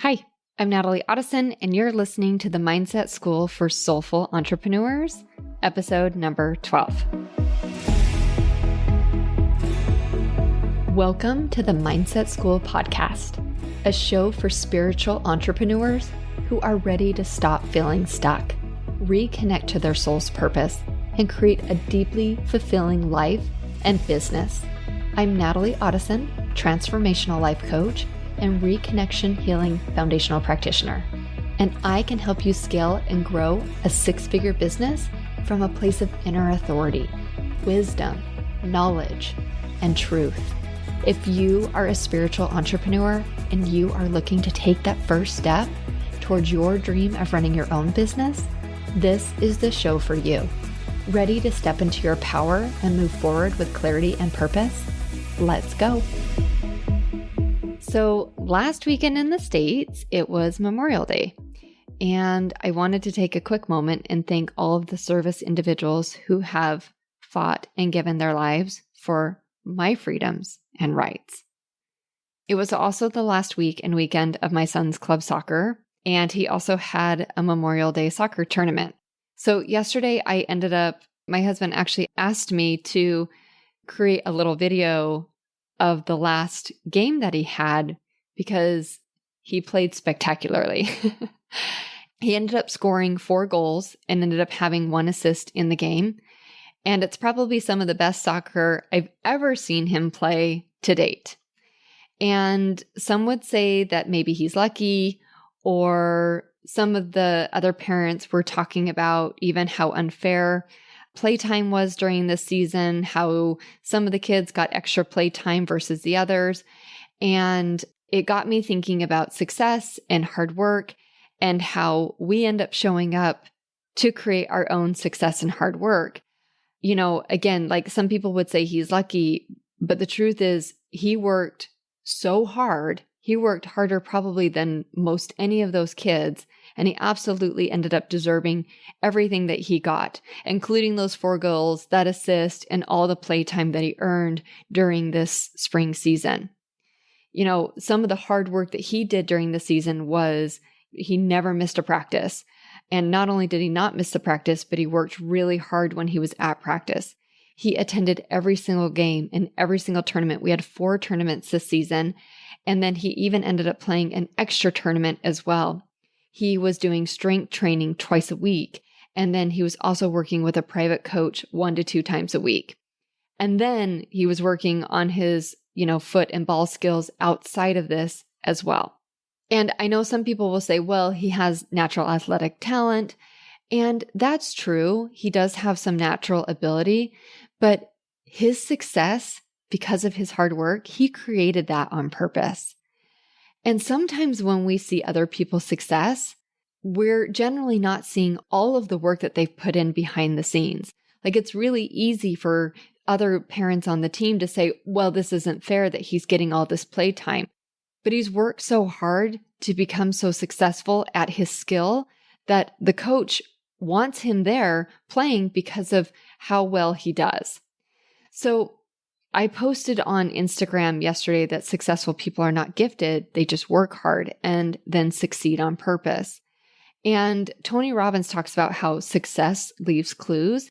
Hi, I'm Natalie Otteson, and you're listening to the Mindset School for Soulful Entrepreneurs, episode number 12. Welcome to the Mindset School podcast, a show for spiritual entrepreneurs who are ready to stop feeling stuck, reconnect to their soul's purpose, and create a deeply fulfilling life and business. I'm Natalie Otteson, transformational life coach and reconnection healing foundational practitioner. And I can help you scale and grow a six-figure business from a place of inner authority, wisdom, knowledge, and truth. If you are a spiritual entrepreneur and you are looking to take that first step towards your dream of running your own business, this is the show for you. Ready to step into your power and move forward with clarity and purpose? Let's go. So last weekend in the States, it was Memorial Day, and I wanted to take a quick moment and thank all of the service individuals who have fought and given their lives for my freedoms and rights. It was also the last week and weekend of my son's club soccer, and he also had a Memorial Day soccer tournament. So yesterday my husband actually asked me to create a little video of the last game that he had because he played spectacularly. He ended up scoring 4 goals and ended up having 1 assist in the game. And it's probably some of the best soccer I've ever seen him play to date. And some would say that maybe he's lucky, or some of the other parents were talking about even how unfair playtime was during this season, how some of the kids got extra playtime versus the others. And it got me thinking about success and hard work and how we end up showing up to create our own success and hard work. You know, again, like some people would say he's lucky, but the truth is he worked so hard. He worked harder probably than most any of those kids. And he absolutely ended up deserving everything that he got, including those 4 goals, that assist, and all the playtime that he earned during this spring season. You know, some of the hard work that he did during the season was he never missed a practice. And not only did he not miss the practice, but he worked really hard when he was at practice. He attended every single game and every single tournament. We had 4 tournaments this season. And then he even ended up playing an extra tournament as well. He was doing strength training twice a week. And then he was also working with a private coach 1 to 2 times a week. And then he was working on his, foot and ball skills outside of this as well. And I know some people will say, well, he has natural athletic talent. And that's true. He does have some natural ability, but his success, because of his hard work, he created that on purpose. And sometimes when we see other people's success, we're generally not seeing all of the work that they've put in behind the scenes. Like it's really easy for other parents on the team to say, well, this isn't fair that he's getting all this playtime. But he's worked so hard to become so successful at his skill that the coach wants him there playing because of how well he does. So I posted on Instagram yesterday that successful people are not gifted. They just work hard and then succeed on purpose. And Tony Robbins talks about how success leaves clues.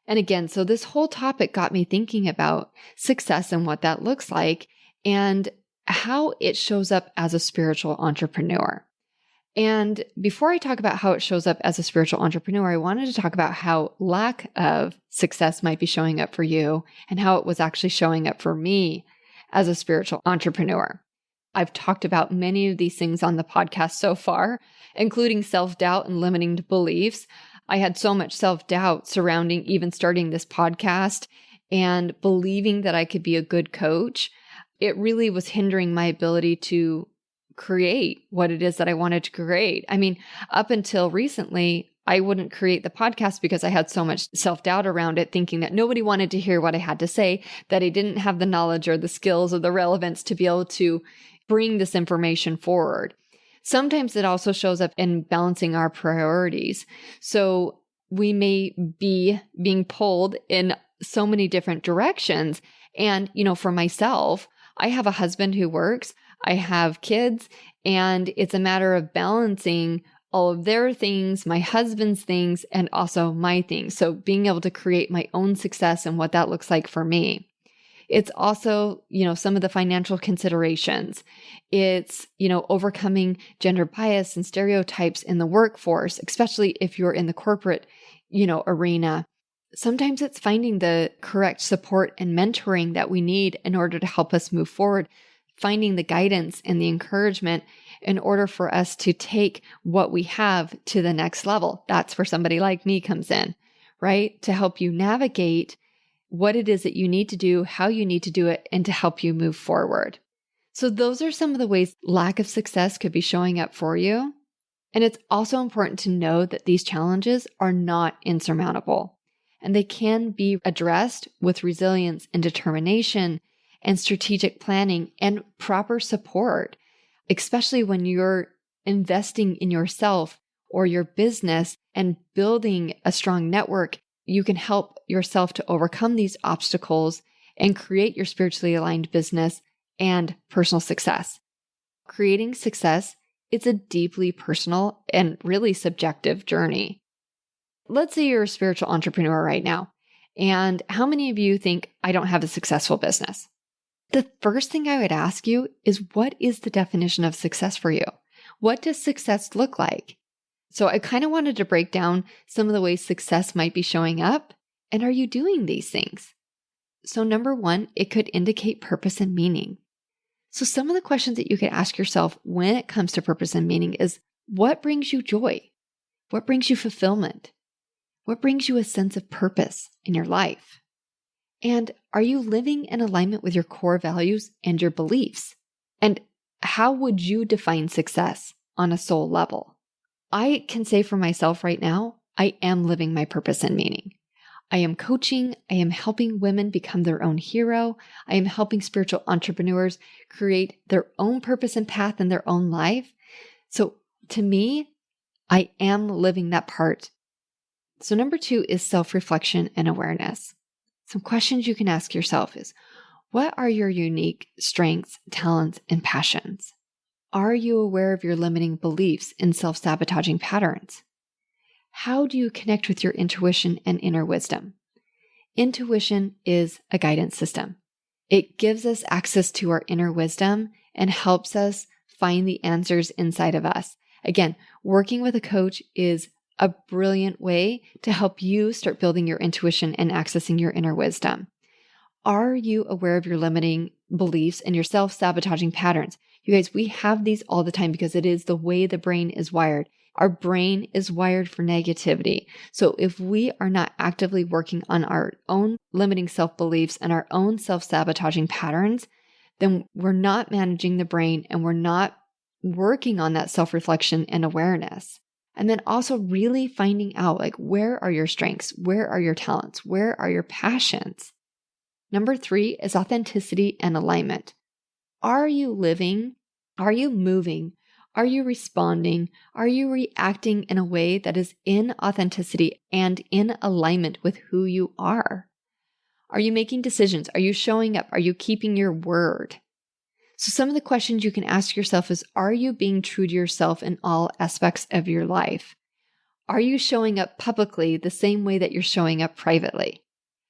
And again, so this whole topic got me thinking about success and what that looks like and how it shows up as a spiritual entrepreneur. And before I talk about how it shows up as a spiritual entrepreneur, I wanted to talk about how lack of success might be showing up for you and how it was actually showing up for me as a spiritual entrepreneur. I've talked about many of these things on the podcast so far, including self-doubt and limiting beliefs. I had so much self-doubt surrounding even starting this podcast and believing that I could be a good coach. It really was hindering my ability to create what it is that I wanted to create. I mean, up until recently, I wouldn't create the podcast because I had so much self-doubt around it, thinking that nobody wanted to hear what I had to say, that I didn't have the knowledge or the skills or the relevance to be able to bring this information forward. Sometimes it also shows up in balancing our priorities. So we may be being pulled in so many different directions. And, for myself, I have a husband who works. I have kids, and it's a matter of balancing all of their things, my husband's things, and also my things. So being able to create my own success and what that looks like for me. It's also, some of the financial considerations. It's, overcoming gender bias and stereotypes in the workforce, especially if you're in the corporate, arena. Sometimes it's finding the correct support and mentoring that we need in order to help us move forward, finding the guidance and the encouragement in order for us to take what we have to the next level. That's where somebody like me comes in, right? To help you navigate what it is that you need to do, how you need to do it, and to help you move forward. So those are some of the ways lack of success could be showing up for you. And it's also important to know that these challenges are not insurmountable, and they can be addressed with resilience and determination and strategic planning and proper support, especially when you're investing in yourself or your business and building a strong network. You can help yourself to overcome these obstacles and create your spiritually aligned business and personal success. Creating success, it's a deeply personal and really subjective journey. Let's say you're a spiritual entrepreneur right now, and how many of you think, I don't have a successful business? The first thing I would ask you is, what is the definition of success for you? What does success look like? So I kind of wanted to break down some of the ways success might be showing up. And are you doing these things? So number one, it could indicate purpose and meaning. So some of the questions that you could ask yourself when it comes to purpose and meaning is, what brings you joy? What brings you fulfillment? What brings you a sense of purpose in your life? And are you living in alignment with your core values and your beliefs? And how would you define success on a soul level? I can say for myself right now, I am living my purpose and meaning. I am coaching. I am helping women become their own hero. I am helping spiritual entrepreneurs create their own purpose and path in their own life. So to me, I am living that part. So number two is self-reflection and awareness. Some questions you can ask yourself is, what are your unique strengths, talents, and passions? Are you aware of your limiting beliefs and self-sabotaging patterns? How do you connect with your intuition and inner wisdom? Intuition is a guidance system. It gives us access to our inner wisdom and helps us find the answers inside of us. Again, working with a coach is a brilliant way to help you start building your intuition and accessing your inner wisdom. Are you aware of your limiting beliefs and your self-sabotaging patterns? You guys, we have these all the time because it is the way the brain is wired. Our brain is wired for negativity. So if we are not actively working on our own limiting self-beliefs and our own self-sabotaging patterns, then we're not managing the brain and we're not working on that self-reflection and awareness. And then also really finding out, where are your strengths? Where are your talents? Where are your passions? Number three is authenticity and alignment. Are you living? Are you moving? Are you responding? Are you reacting in a way that is in authenticity and in alignment with who you are? Are you making decisions? Are you showing up? Are you keeping your word? So some of the questions you can ask yourself is, are you being true to yourself in all aspects of your life? Are you showing up publicly the same way that you're showing up privately?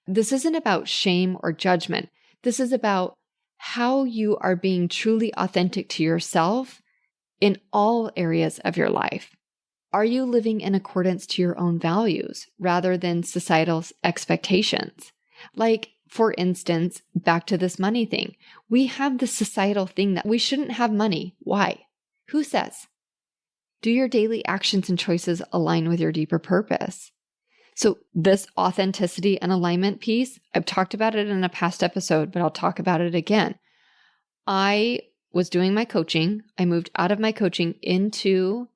This isn't about shame or judgment. This is about how you are being truly authentic to yourself in all areas of your life. Are you living in accordance to your own values rather than societal expectations? For instance, back to this money thing. We have this societal thing that we shouldn't have money. Why? Who says? Do your daily actions and choices align with your deeper purpose? So this authenticity and alignment piece, I've talked about it in a past episode, but I'll talk about it again. I was doing my coaching. I moved out of my coaching into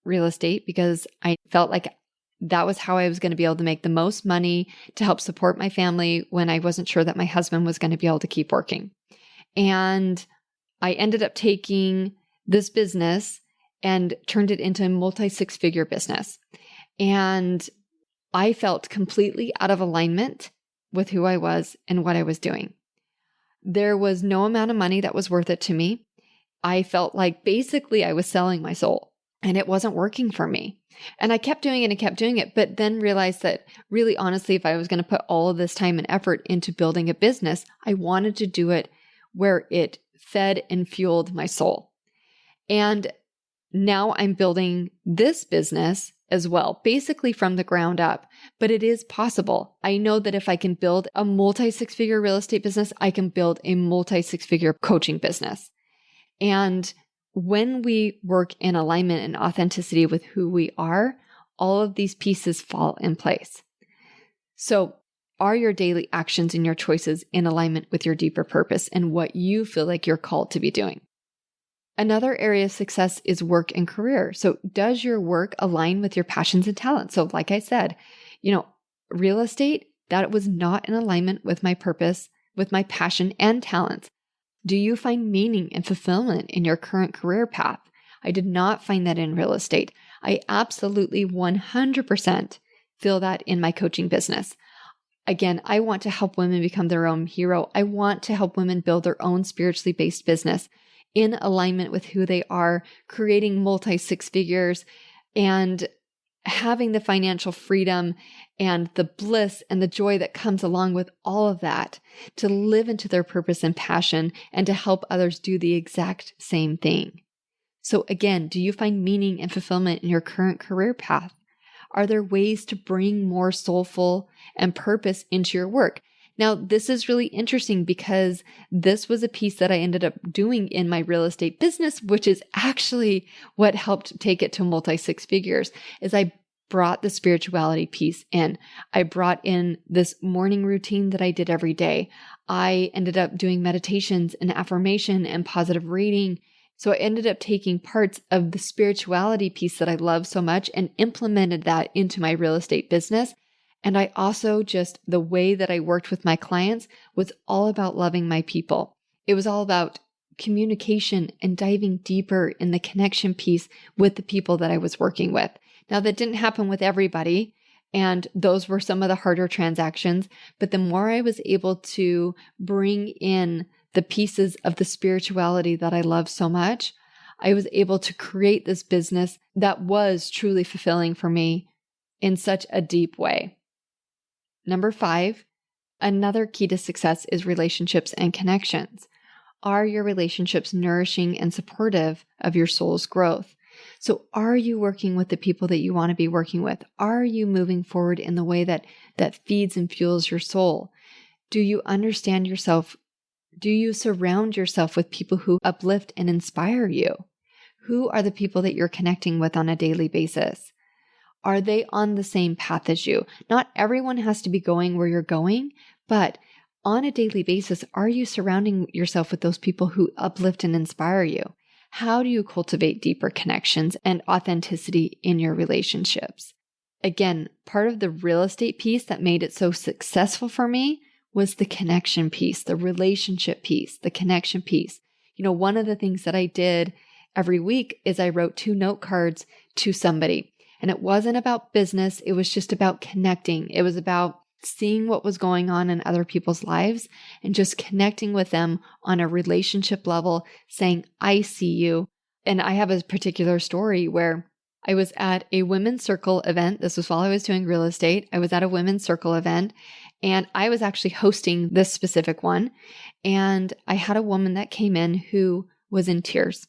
real estate because I felt like that was how I was going to be able to make the most money to help support my family when I wasn't sure that my husband was going to be able to keep working. And I ended up taking this business and turned it into a multi-six-figure business. And I felt completely out of alignment with who I was and what I was doing. There was no amount of money that was worth it to me. I felt like basically I was selling my soul and it wasn't working for me. And I kept doing it and kept doing it, but then realized that really honestly, if I was going to put all of this time and effort into building a business, I wanted to do it where it fed and fueled my soul. And now I'm building this business as well, basically from the ground up, but it is possible. I know that if I can build a multi-six-figure real estate business, I can build a multi-six-figure coaching business. And when we work in alignment and authenticity with who we are, all of these pieces fall in place. So, are your daily actions and your choices in alignment with your deeper purpose and what you feel like you're called to be doing? Another area of success is work and career. So, does your work align with your passions and talents? So, like I said, real estate, that was not in alignment with my purpose, with my passion and talents. Do you find meaning and fulfillment in your current career path? I did not find that in real estate. I absolutely 100% feel that in my coaching business. Again, I want to help women become their own hero. I want to help women build their own spiritually based business in alignment with who they are, creating multi-six figures and having the financial freedom and the bliss and the joy that comes along with all of that, to live into their purpose and passion and to help others do the exact same thing. So again, do you find meaning and fulfillment in your current career path? Are there ways to bring more soulful and purpose into your work? Now, this is really interesting because this was a piece that I ended up doing in my real estate business, which is actually what helped take it to multi-six figures, is I brought the spirituality piece in. I brought in this morning routine that I did every day. I ended up doing meditations and affirmation and positive reading. So I ended up taking parts of the spirituality piece that I love so much and implemented that into my real estate business. And I also the way that I worked with my clients was all about loving my people. It was all about communication and diving deeper in the connection piece with the people that I was working with. Now, that didn't happen with everybody, and those were some of the harder transactions. But the more I was able to bring in the pieces of the spirituality that I love so much, I was able to create this business that was truly fulfilling for me in such a deep way. Number 5, another key to success is relationships and connections. Are your relationships nourishing and supportive of your soul's growth? So are you working with the people that you want to be working with? Are you moving forward in the way that feeds and fuels your soul? Do you understand yourself? Do you surround yourself with people who uplift and inspire you? Who are the people that you're connecting with on a daily basis? Are they on the same path as you? Not everyone has to be going where you're going, but on a daily basis, are you surrounding yourself with those people who uplift and inspire you? How do you cultivate deeper connections and authenticity in your relationships? Again, part of the real estate piece that made it so successful for me was the connection piece, the relationship piece, the connection piece. One of the things that I did every week is I wrote 2 note cards to somebody. And it wasn't about business. It was just about connecting. It was about seeing what was going on in other people's lives and just connecting with them on a relationship level, saying, I see you. And I have a particular story where I was at a women's circle event. This was while I was doing real estate. I was at a women's circle event and I was actually hosting this specific one. And I had a woman that came in who was in tears.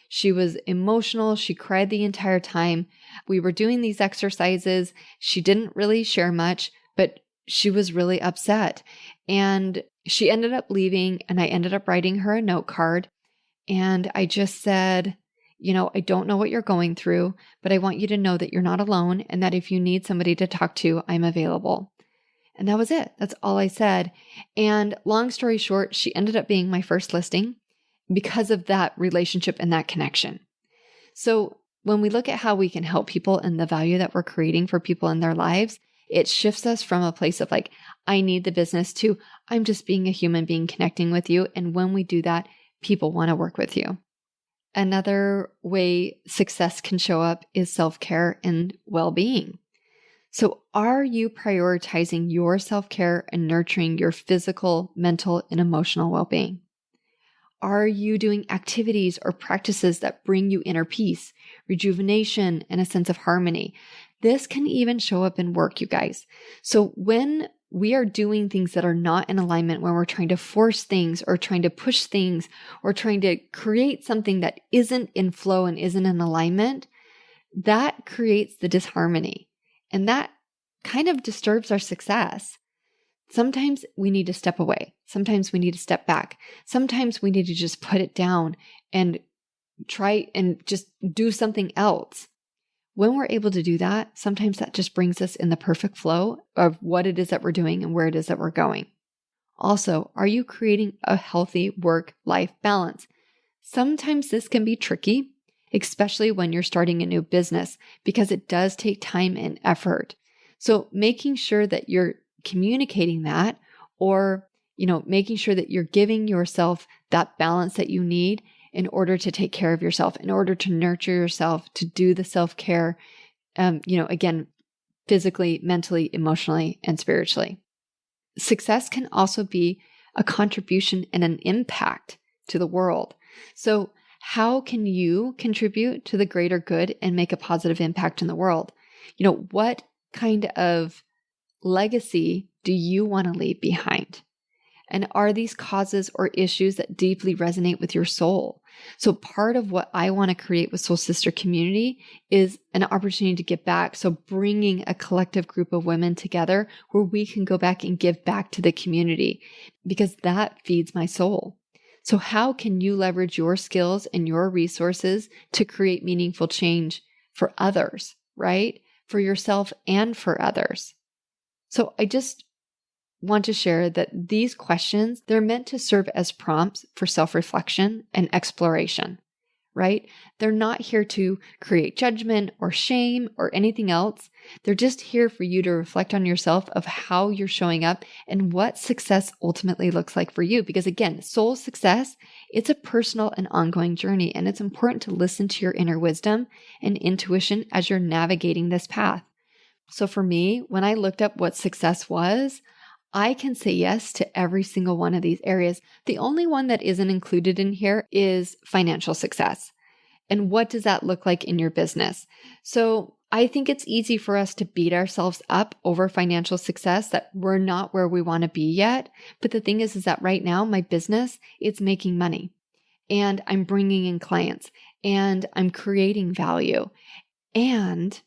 She was emotional. She cried the entire time. We were doing these exercises. She didn't really share much, but she was really upset. And she ended up leaving, and I ended up writing her a note card. And I just said, I don't know what you're going through, but I want you to know that you're not alone and that if you need somebody to talk to, I'm available. And that was it. That's all I said. And long story short, she ended up being my first listing because of that relationship and that connection. So when we look at how we can help people and the value that we're creating for people in their lives, it shifts us from a place of like, I need the business to I'm just being a human being connecting with you. And when we do that, people want to work with you. Another way success can show up is self-care and well-being. So are you prioritizing your self-care and nurturing your physical, mental, and emotional well-being? Are you doing activities or practices that bring you inner peace, rejuvenation, and a sense of harmony? This can even show up in work, you guys. So when we are doing things that are not in alignment, when we're trying to force things or trying to push things or trying to create something that isn't in flow and isn't in alignment, that creates the disharmony. And that kind of disturbs our success. Sometimes we need to step away. Sometimes we need to step back. Sometimes we need to just put it down and try and just do something else. When we're able to do that, sometimes that just brings us in the perfect flow of what it is that we're doing and where it is that we're going. Also, are you creating a healthy work-life balance? Sometimes this can be tricky, especially when you're starting a new business, because it does take time and effort. So making sure that you're communicating that, or, making sure that you're giving yourself that balance that you need in order to take care of yourself, in order to nurture yourself, to do the self-care, again, physically, mentally, emotionally, and spiritually. Success can also be a contribution and an impact to the world. So how can you contribute to the greater good and make a positive impact in the world? What kind of legacy do you want to leave behind? And are these causes or issues that deeply resonate with your soul? So part of what I want to create with Soul Sister Community is an opportunity to give back. So bringing a collective group of women together where we can go back and give back to the community, because that feeds my soul. So how can you leverage your skills and your resources to create meaningful change for others, right? For yourself and for others. So I just want to share that these questions, they're meant to serve as prompts for self-reflection and exploration, right? They're not here to create judgment or shame or anything else. They're just here for you to reflect on yourself of how you're showing up and what success ultimately looks like for you. Because again, soul success, it's a personal and ongoing journey, and it's important to listen to your inner wisdom and intuition as you're navigating this path. So for me, when I looked up what success was, I can say yes to every single one of these areas. The only one that isn't included in here is financial success. And what does that look like in your business? So I think it's easy for us to beat ourselves up over financial success, that we're not where we want to be yet. But the thing is that right now, my business, it's making money, and I'm bringing in clients, and I'm creating value, and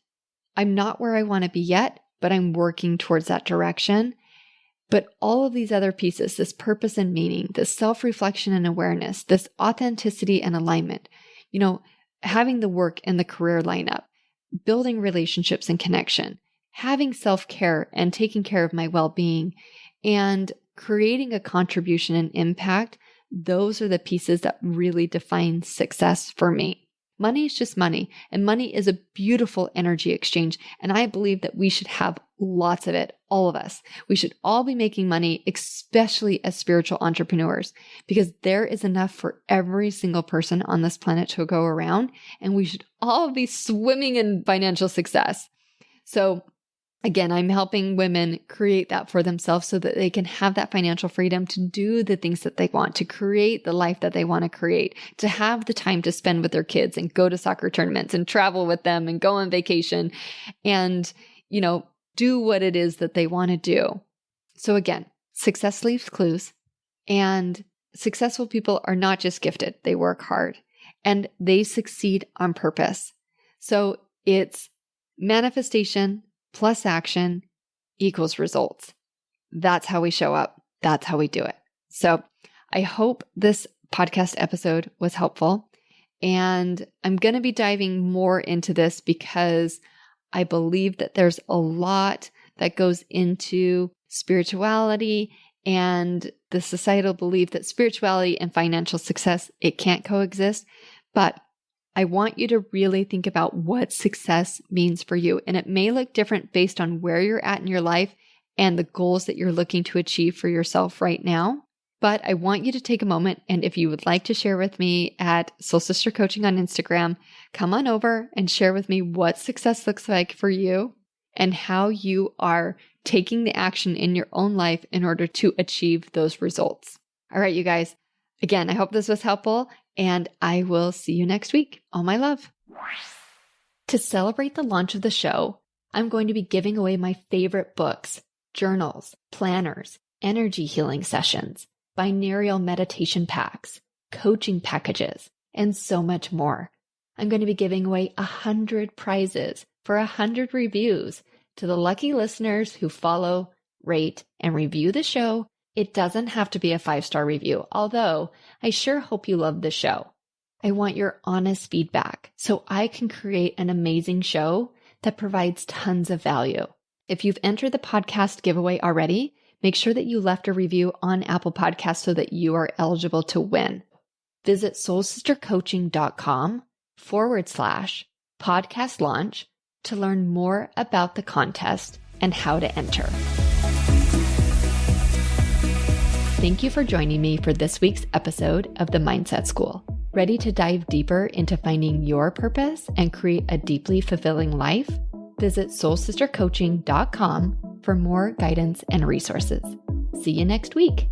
I'm not where I want to be yet, but I'm working towards that direction. But all of these other pieces, this purpose and meaning, this self-reflection and awareness, this authenticity and alignment, having the work and the career line up, building relationships and connection, having self-care and taking care of my well-being, and creating a contribution and impact, those are the pieces that really define success for me. Money is just money, and money is a beautiful energy exchange. And I believe that we should have lots of it, all of us. We should all be making money, especially as spiritual entrepreneurs, because there is enough for every single person on this planet to go around, and we should all be swimming in financial success. So again, I'm helping women create that for themselves so that they can have that financial freedom to do the things that they want, to create the life that they want to create, to have the time to spend with their kids and go to soccer tournaments and travel with them and go on vacation and, do what it is that they want to do. So again, success leaves clues, and successful people are not just gifted. They work hard and they succeed on purpose. So it's manifestation plus action equals results. That's how we show up. That's how we do it. So I hope this podcast episode was helpful. And I'm going to be diving more into this because I believe that there's a lot that goes into spirituality and the societal belief that spirituality and financial success, it can't coexist. But I want you to really think about what success means for you. And it may look different based on where you're at in your life and the goals that you're looking to achieve for yourself right now. But I want you to take a moment, and if you would like to share with me at Soul Sister Coaching on Instagram, come on over and share with me what success looks like for you and how you are taking the action in your own life in order to achieve those results. All right, you guys. Again, I hope this was helpful, and I will see you next week. All my love. To celebrate the launch of the show, I'm going to be giving away my favorite books, journals, planners, energy healing sessions, binaural meditation packs, coaching packages, and so much more. I'm going to be giving away 100 prizes for 100 reviews to the lucky listeners who follow, rate, and review the show. It doesn't have to be a 5-star review, although I sure hope you love the show. I want your honest feedback so I can create an amazing show that provides tons of value. If you've entered the podcast giveaway already, make sure that you left a review on Apple Podcasts so that you are eligible to win. Visit soulsistercoaching.com/podcast launch to learn more about the contest and how to enter. Thank you for joining me for this week's episode of the Mindset School. Ready to dive deeper into finding your purpose and create a deeply fulfilling life? Visit soulsistercoaching.com for more guidance and resources. See you next week.